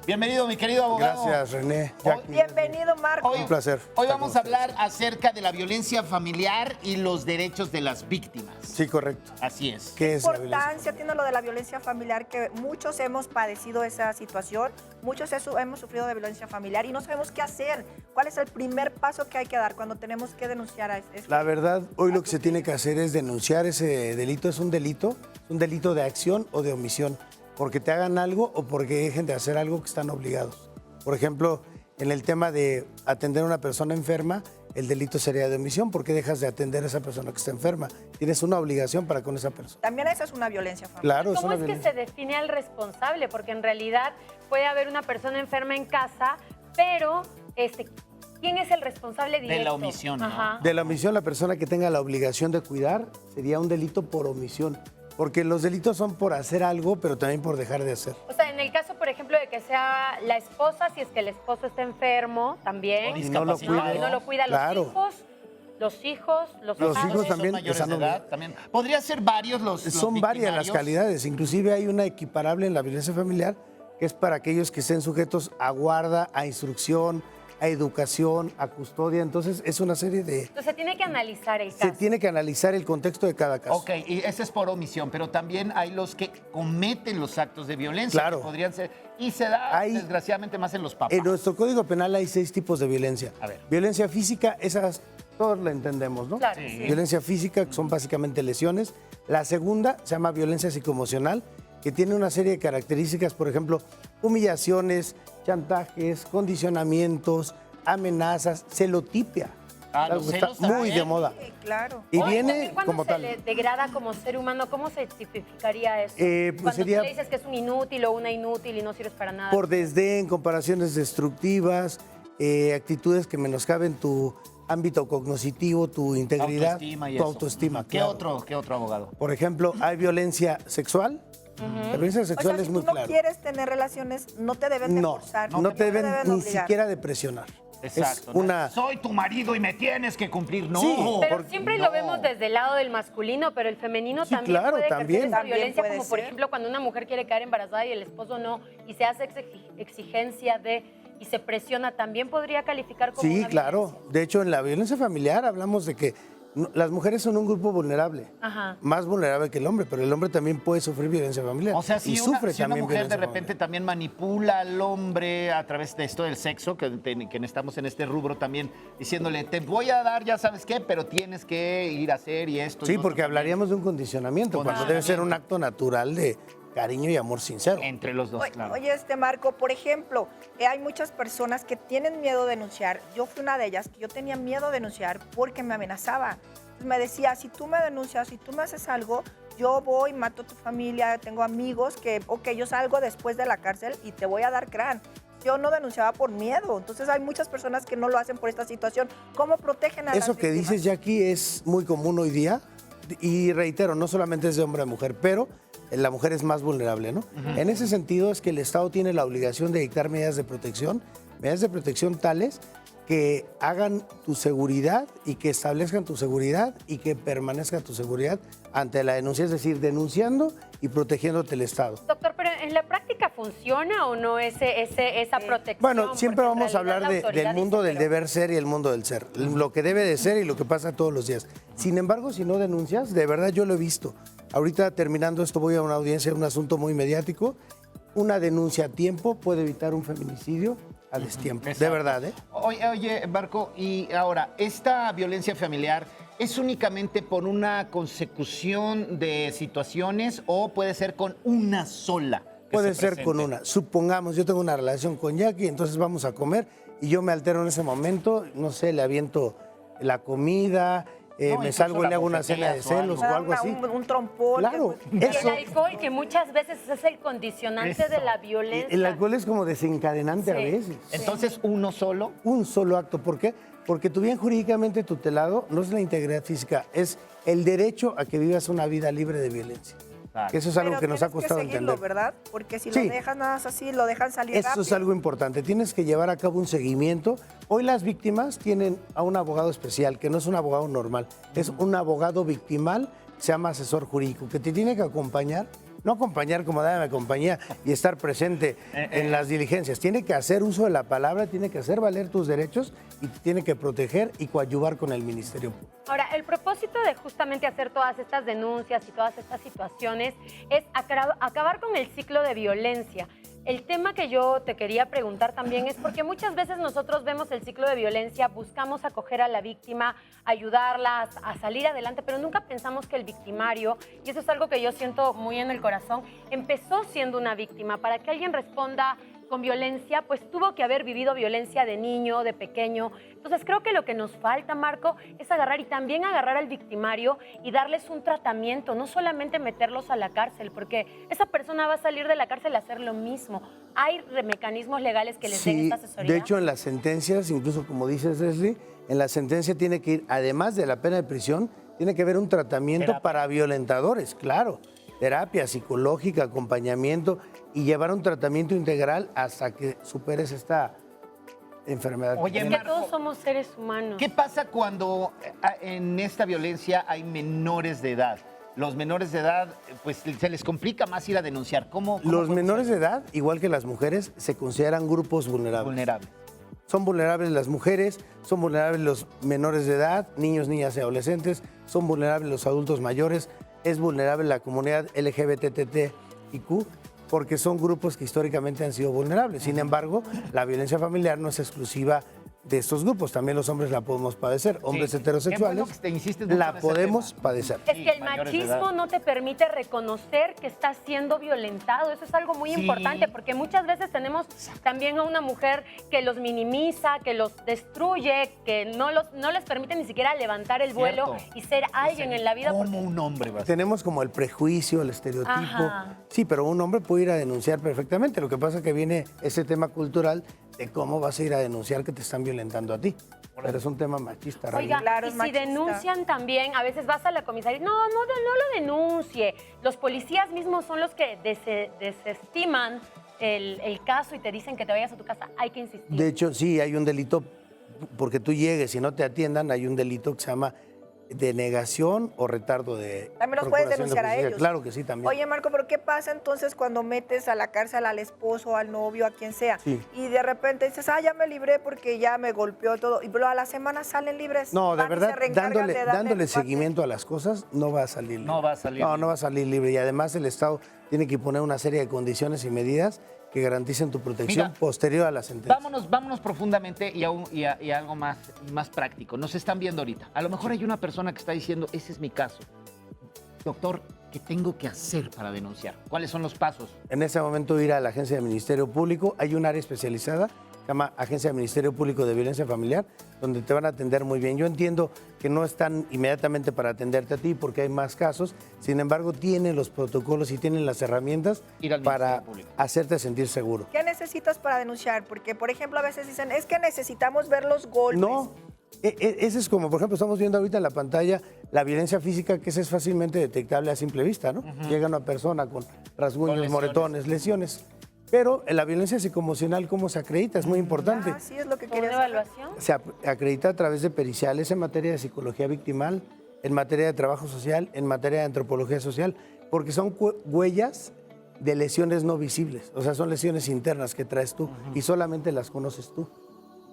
Bienvenido, mi querido abogado. Gracias, René. Jackie. Bienvenido, Marco. Hoy, Un placer. Hoy estar vamos con a hablar acerca de la violencia familiar y los derechos de las víctimas. Sí, correcto. Así es. ¿Qué es la violencia? Importancia tiene lo de la violencia familiar, que muchos hemos padecido esa situación, muchos hemos sufrido de violencia familiar y no sabemos qué hacer. ¿Cuál es el primer paso que hay que dar cuando tenemos que denunciar a eso? La verdad, hoy lo que se tiene que hacer es denunciar ese delito. Es un delito de acción o de omisión, porque te hagan algo o porque dejen de hacer algo que están obligados. Por ejemplo, en el tema de atender a una persona enferma, el delito sería de omisión porque dejas de atender a esa persona que está enferma. Tienes una obligación para con esa persona. También esa es una violencia familiar. Claro, es ¿Cómo una es que violencia. se define al responsable? Porque en realidad puede haber una persona enferma en casa, pero ¿quién es el responsable directo? De la omisión, ¿no? Ajá. De la omisión, la persona que tenga la obligación de cuidar sería un delito por omisión. Porque los delitos son por hacer algo, pero también por dejar de hacer. O sea, en el caso, por ejemplo, de que sea la esposa, si es que el esposo está enfermo, también. O Y no lo discapacitado. cuide. Y no lo cuida. Claro. Los hijos, los Los padres. hijos Son también mayores están de edad, también. Podría ser varios los Son varias las victimarios. calidades, inclusive hay una equiparable en la violencia familiar que es para aquellos que estén sujetos a guarda, a instrucción, a educación, a custodia. Entonces es una serie de... Entonces se tiene que analizar el Se caso. tiene que analizar el contexto de cada caso. Ok, y ese es por omisión, pero también hay los que cometen los actos de violencia. Claro. Que podrían ser, y se da Hay- desgraciadamente más en los papás. En nuestro Código Penal hay 6 tipos de violencia. A ver. Violencia física, esas todos la entendemos, ¿no? Claro, Sí. Violencia física, que son básicamente lesiones. La segunda se llama violencia psicoemocional, que tiene una serie de características, por ejemplo, humillaciones, chantajes, condicionamientos, amenazas, celotipia. Ah, Algo los que está celos muy también. de moda. Sí, claro. Y Oye, viene ¿cuándo como se tal. le degrada como ser humano? ¿Cómo se tipificaría eso? Pues Cuando sería- tú le dices que es un inútil o una inútil y no sirves para nada. Por desdén, comparaciones destructivas, actitudes que menoscaben tu ámbito cognitivo, tu integridad, Autoestima y tu eso. autoestima. ¿Qué claro. otro abogado? Por ejemplo, hay violencia sexual. La violencia O sexual sea, es si muy tú no claro. quieres tener relaciones, no te deben de No, forzar. no te deben ni obligar. siquiera de presionar. Exacto. Es una... Soy tu marido y me tienes que cumplir. No. Sí, Pero porque- siempre no. lo vemos desde el lado del masculino, pero el femenino Sí, también claro, puede también. ejercer esa También violencia, puede como por ser. ejemplo cuando una mujer quiere caer embarazada y el esposo no, y se hace exigencia de, y se presiona, también podría calificar como Sí, una claro. violencia. De hecho, en la violencia familiar hablamos de que las mujeres son un grupo vulnerable, Ajá. más vulnerable que el hombre, pero el hombre también puede sufrir violencia familiar. O sea, y si sufre si una también mujer de violencia repente familiar. también manipula al hombre a través de esto del sexo, que estamos en este rubro también, diciéndole, te voy a dar, ya sabes qué, pero tienes que ir a hacer y esto. y Sí, otro porque también. hablaríamos de un condicionamiento, cuando debe ser un acto natural de cariño y amor sincero. Entre los dos, Oye, claro. oye, Marco, por ejemplo, hay muchas personas que tienen miedo de denunciar. Yo fui una de ellas, que yo tenía miedo de denunciar porque me amenazaba. Me decía, si tú me denuncias, si tú me haces algo, yo voy, mato a tu familia, tengo amigos que, ok, yo salgo después de la cárcel y te voy a dar crán. Yo no denunciaba por miedo. Entonces hay muchas personas que no lo hacen por esta situación. ¿Cómo protegen a las Eso que víctimas? dices, Jackie, es muy común hoy día. Y reitero, no solamente es de hombre a mujer, pero la mujer es más vulnerable, ¿no? En ese sentido es que el Estado tiene la obligación de dictar medidas de protección tales que hagan tu seguridad y que establezcan tu seguridad y que permanezca tu seguridad ante la denuncia, es decir, denunciando y protegiéndote el Estado. Doctor, pero ¿en la práctica funciona o no esa protección? Bueno, siempre Porque en vamos a realidad hablar la autoridad del mundo dice, del pero- deber ser y el mundo del ser, lo que debe de ser y lo que pasa todos los días. Sin embargo, si no denuncias, de verdad yo lo he visto. Ahorita terminando esto voy a una audiencia, un asunto muy mediático. Una denuncia a tiempo puede evitar un feminicidio a destiempo, de Exacto. verdad, ¿eh? Oye, Marco, y ahora, ¿esta violencia familiar es únicamente por una consecución de situaciones o puede ser con una sola? que Puede se ser presente? con una. Supongamos, yo tengo una relación con Jackie, entonces vamos a comer y yo me altero en ese momento, no sé, le aviento la comida, me incluso salgo y la le hago una cena de bofeteas o celos Me o da algo así. un trompón. Claro, que- Y eso. el alcohol, que muchas veces es el condicionante de la violencia. El alcohol es como desencadenante a Sí. veces. Entonces, uno solo. Un solo acto. ¿Por qué? Porque tu bien jurídicamente tutelado no es la integridad física, es el derecho a que vivas una vida libre de violencia. Claro. Que eso es algo Pero que nos ha tienes costado seguirlo, entender. ¿verdad? Porque si Sí. lo dejas nada más así, lo dejan salir Eso es rápido. algo importante. Tienes que llevar a cabo un seguimiento. Hoy las víctimas tienen a un abogado especial, que no es un abogado normal, es un abogado victimal, se llama asesor jurídico, que te tiene que acompañar no acompañar como dame compañía y estar presente en las diligencias. Tiene que hacer uso de la palabra, tiene que hacer valer tus derechos y tiene que proteger y coadyuvar con el Ministerio Público. Ahora, el propósito de justamente hacer todas estas denuncias y todas estas situaciones es acabar con el ciclo de violencia. El tema que yo te quería preguntar también es porque muchas veces nosotros vemos el ciclo de violencia, buscamos acoger a la víctima, ayudarla a salir adelante, pero nunca pensamos que el victimario, y eso es algo que yo siento muy en el corazón, empezó siendo una víctima. Para que alguien responda con violencia, pues tuvo que haber vivido violencia de niño, de pequeño. Entonces creo que lo que nos falta, Marco, es agarrar y también agarrar al victimario y darles un tratamiento, no solamente meterlos a la cárcel, porque esa persona va a salir de la cárcel a hacer lo mismo. Hay mecanismos legales que les den esta asesoría. De hecho, en las sentencias, incluso como dices, Leslie, en la sentencia tiene que ir, además de la pena de prisión, tiene que haber un tratamiento para violentadores, claro. Terapia psicológica, acompañamiento y llevar un tratamiento integral hasta que superes esta enfermedad. Oye, Es que todos somos seres humanos. ¿Qué pasa cuando en esta violencia hay menores de edad? Los menores de edad, pues se les complica más ir a denunciar. ¿Cómo Los puede menores ser? de edad, igual que las mujeres, se consideran grupos vulnerables. Vulnerables. Son vulnerables las mujeres, son vulnerables los menores de edad, niños, niñas y adolescentes, son vulnerables los adultos mayores, es vulnerable la comunidad LGBTTIQ, porque son grupos que históricamente han sido vulnerables. Sin embargo, la violencia familiar no es exclusiva de estos grupos, también los hombres la podemos padecer. Hombres Sí. heterosexuales Qué bueno que te insistes mucho la en ese podemos tema. padecer. Es que el mayores de machismo edad. no te permite reconocer que estás siendo violentado. Eso es algo muy Sí. importante, porque muchas veces tenemos también a una mujer que los minimiza, que los destruye, que no les permite ni siquiera levantar el vuelo Cierto. y ser alguien en la vida. Como porque- un hombre, vas. Tenemos como el prejuicio, el estereotipo. Ajá. Sí, pero un hombre puede ir a denunciar perfectamente. Lo que pasa es que viene ese tema cultural de cómo vas a ir a denunciar que te están violentando a ti. Pero es un tema machista. Oiga, realmente. Claro, y es si machista. denuncian también, a veces vas a la comisaría, no lo denuncie. Los policías mismos son los que desestiman el caso y te dicen que te vayas a tu casa. Hay que insistir. De hecho, sí, hay un delito, porque tú llegues y no te atiendan, hay un delito que se llama denegación o retardo de También los puedes procuración de denunciar a justicia. ellos. Claro que sí, también. Oye, Marco, pero ¿qué pasa entonces cuando metes a la cárcel al esposo, al novio, a quien sea? Sí. Y de repente dices, ya me libré porque ya me golpeó todo. Y pero a la semana salen libres. No, de van y se verdad, reencargan dándole, de darle dándole el parte. seguimiento a las cosas, no va a salir libre. No va a salir No, libre. no va a salir libre. Y además el Estado tiene que poner una serie de condiciones y medidas que garanticen tu protección Mira, posterior a la sentencia. Vámonos profundamente y a algo más práctico. Nos están viendo ahorita. A lo mejor hay una persona que está diciendo, ese es mi caso. Doctor, ¿qué tengo que hacer para denunciar? ¿Cuáles son los pasos? En ese momento ir a la agencia del Ministerio Público. Hay un área especializada, se llama Agencia del Ministerio Público de Violencia Familiar, donde te van a atender muy bien. Yo entiendo que no están inmediatamente para atenderte a ti porque hay más casos, sin embargo tienen los protocolos y tienen las herramientas Ir al para Ministerio Público. hacerte sentir seguro. ¿Qué necesitas para denunciar? Porque, por ejemplo, a veces dicen, es que necesitamos ver los golpes. No, ese es como, por ejemplo, estamos viendo ahorita en la pantalla la violencia física, que esa es fácilmente detectable a simple vista, ¿no? Llega una persona con rasguños, lesiones. moretones, lesiones. Pero en la violencia psicoemocional, ¿cómo se acredita? Es muy importante. Ah, sí, es lo que ¿Con una quería saber. evaluación? Se acredita a través de periciales en materia de psicología victimal, en materia de trabajo social, en materia de antropología social, porque son huellas de lesiones no visibles, o sea, son lesiones internas que traes tú y solamente las conoces tú.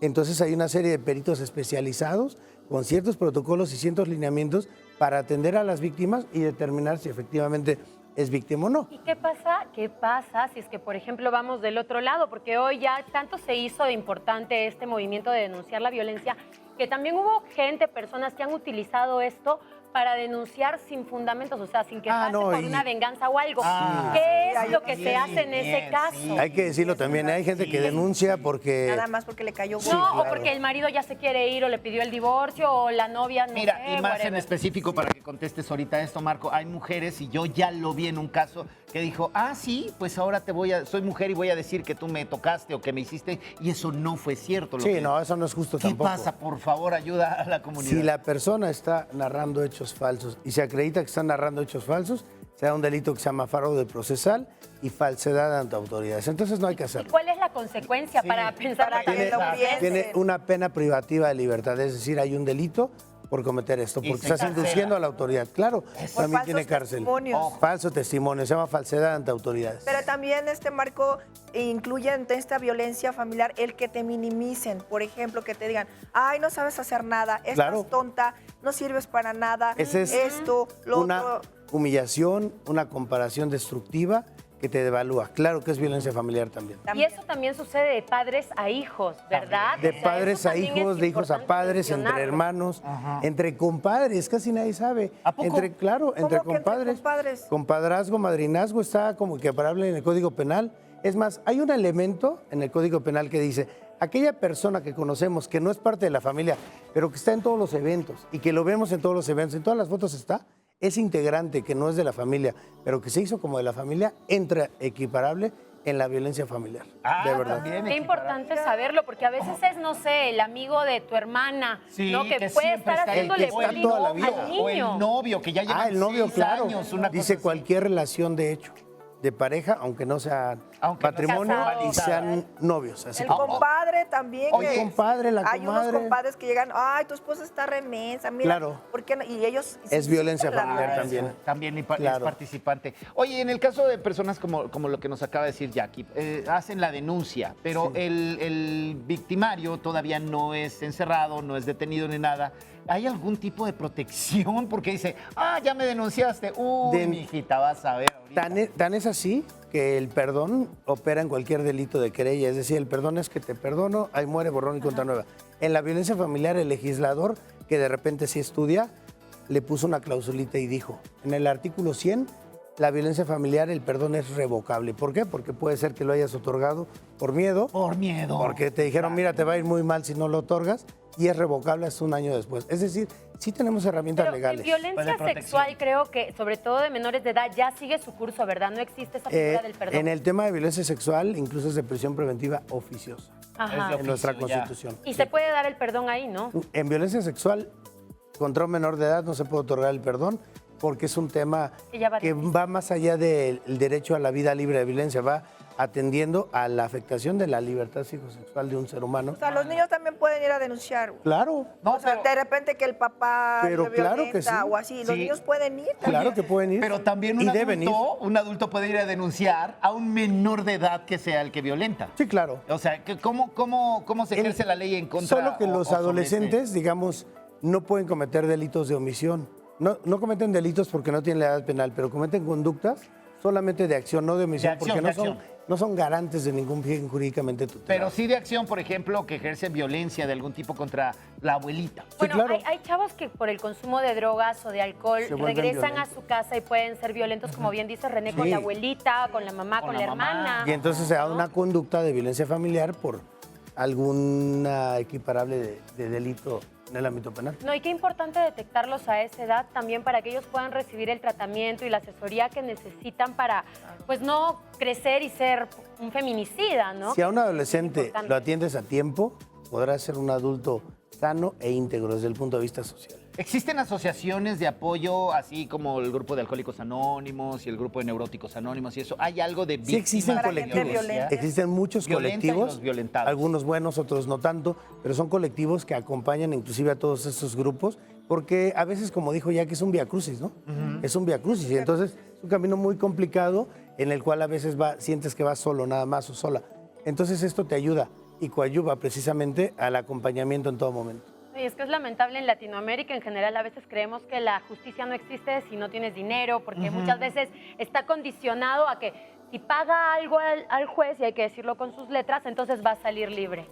Entonces hay una serie de peritos especializados con ciertos protocolos y ciertos lineamientos para atender a las víctimas y determinar si efectivamente es víctima o no. ¿Y qué pasa? ¿Qué pasa si es que, por ejemplo, vamos del otro lado? Porque hoy ya tanto se hizo de importante este movimiento de denunciar la violencia, que también hubo gente, personas que han utilizado esto para denunciar sin fundamentos, o sea, sin que pase no, por y- una venganza o algo. Ah, ¿Qué es sí, lo que se bien, hace en ese bien, caso? sí. Hay que decirlo también, hay gente que denuncia porque... Nada más porque le cayó No, gol. o claro. porque el marido ya se quiere ir o le pidió el divorcio o la novia, no Mira, sé, y más en whatever. específico para que contestes ahorita esto, Marco, hay mujeres, y yo ya lo vi en un caso, que dijo, sí, pues ahora soy mujer y voy a decir que tú me tocaste o que me hiciste, y eso no fue cierto. Sí, no, eso no es justo ¿Qué tampoco. pasa? Por favor, ayuda a la comunidad. Si la persona está narrando hechos falsos y se acredita que está narrando hechos falsos, se da un delito que se llama fraude procesal y falsedad ante autoridades. Entonces no hay que ¿Y hacerlo. cuál es la consecuencia para pensar para que que lo piensen. Tiene una pena privativa de libertad, es decir, hay un delito por cometer esto, Y porque se estás encarcela. induciendo a la autoridad. Claro, Por también tiene falsos cárcel. testimonios. Falso testimonio, se llama falsedad ante autoridades. Pero también este marco incluye en esta violencia familiar el que te minimicen. Por ejemplo, que te digan, ay, no sabes hacer nada, estás Claro. tonta, no sirves para nada, Ese es esto, lo una otro. humillación, una comparación destructiva que te devalúa. Claro que es violencia familiar también. Y eso también sucede de padres a hijos, ¿verdad? De O sea, padres eso a también hijos, es de hijos a importante padres, entre mencionarlo. hermanos, entre compadres, casi nadie sabe. ¿A poco? Claro, entre que entre compadres. compadres? Compadrazgo, madrinazgo está como equiparable en el Código Penal. Es más, hay un elemento en el Código Penal que dice, aquella persona que conocemos que no es parte de la familia, pero que está en todos los eventos y que lo vemos en todos los eventos, en todas las fotos está, es integrante que no es de la familia, pero que se hizo como de la familia, entra equiparable en la violencia familiar. De verdad. también Qué importante saberlo, porque a veces es, no sé, el amigo de tu hermana, Sí, ¿no? Que puede siempre estar está ahí, haciéndole que está bullying toda la vida. al O niño. el novio, que ya lleva El novio, 6 claro. años, una Dice cosa así. cualquier relación de hecho, de pareja, aunque no sea Aunque no matrimonio casados. y sean novios. Así El como- compadre también. Oye, que compadre, la hay comadre. unos compadres que llegan, ay, tu esposa está remensa, mira. Claro. ¿Por qué no? Y ellos... Es violencia la familiar violencia. también. También es Claro. participante. Oye, en el caso de personas como lo que nos acaba de decir Jackie, hacen la denuncia, pero Sí. el victimario todavía no es encerrado, no es detenido ni nada. ¿Hay algún tipo de protección? Porque dice, ya me denunciaste. Uy, De- mijita, vas a ver ahorita. Tan es así que el perdón opera en cualquier delito de querella. Es decir, el perdón es que te perdono, ahí muere, borrón y cuenta nueva. En la violencia familiar, el legislador, que de repente sí estudia, le puso una clausulita y dijo, en el artículo 100, la violencia familiar, el perdón es revocable. ¿Por qué? Porque puede ser que lo hayas otorgado por miedo, Por miedo. porque te dijeron, mira, te va a ir muy mal si no lo otorgas, y es revocable hasta un año después. Es decir, sí tenemos herramientas Pero legales. en violencia Pues de protección. sexual creo que, sobre todo de menores de edad, ya sigue su curso, ¿verdad? No existe esa figura del perdón. En el tema de violencia sexual, incluso es de prisión preventiva oficiosa Ajá. Es de en nuestra oficio, ya. Constitución. Y se puede dar el perdón ahí, ¿no? En violencia sexual contra un menor de edad no se puede otorgar el perdón porque es un tema Que ya va que va más allá del derecho a la vida libre de violencia, va atendiendo a la afectación de la libertad psicosexual de un ser humano. O sea, los niños también pueden ir a denunciar. Claro, No, O sea, pero- de repente que el papá Pero lo claro que violenta sí. o así, los Sí. niños pueden ir también. claro que pueden ir. Pero también y deben ir. un adulto puede ir a denunciar a un menor de edad que sea el que violenta. Sí, claro. O sea, ¿cómo se ejerce la ley en contra? Solo que o los sobre adolescentes, digamos, no pueden cometer delitos de omisión. No cometen delitos porque no tienen la edad penal, pero cometen conductas solamente de acción, no de omisión, De acción, porque de acción. no son garantes de ningún bien jurídicamente tutelado. Pero sí de acción, por ejemplo, que ejercen violencia de algún tipo contra la abuelita. Bueno, claro. hay chavos que por el consumo de drogas o de alcohol Se vuelven regresan violentos. a su casa y pueden ser violentos, como bien dice René, con Sí. la abuelita, con la mamá, con la mamá. hermana. Y entonces se da ¿no? una conducta de violencia familiar por alguna equiparable de delito en el ámbito penal. No, y qué importante detectarlos a esa edad también para que ellos puedan recibir el tratamiento y la asesoría que necesitan para, pues, no crecer y ser un feminicida, ¿no? Si a un adolescente Importante. lo atiendes a tiempo, podrá ser un adulto sano e íntegro desde el punto de vista social. ¿Existen asociaciones de apoyo, así como el grupo de Alcohólicos Anónimos y el grupo de Neuróticos Anónimos y eso? ¿Hay algo de Sí existen víctimas de gente colectivos. violenta. Existen muchos Violenta y colectivos, los violentados. algunos buenos, otros no tanto, pero son colectivos que acompañan inclusive a todos estos grupos, porque a veces, como dijo Jackie, es un viacrucis, ¿no? Es un viacrucis y entonces es un camino muy complicado en el cual a veces sientes que vas solo nada más o sola. Entonces esto te ayuda y coadyuva precisamente al acompañamiento en todo momento. Y es que es lamentable en Latinoamérica en general, a veces creemos que la justicia no existe si no tienes dinero, porque muchas veces está condicionado a que si paga algo al juez, y hay que decirlo con sus letras, entonces va a salir libre.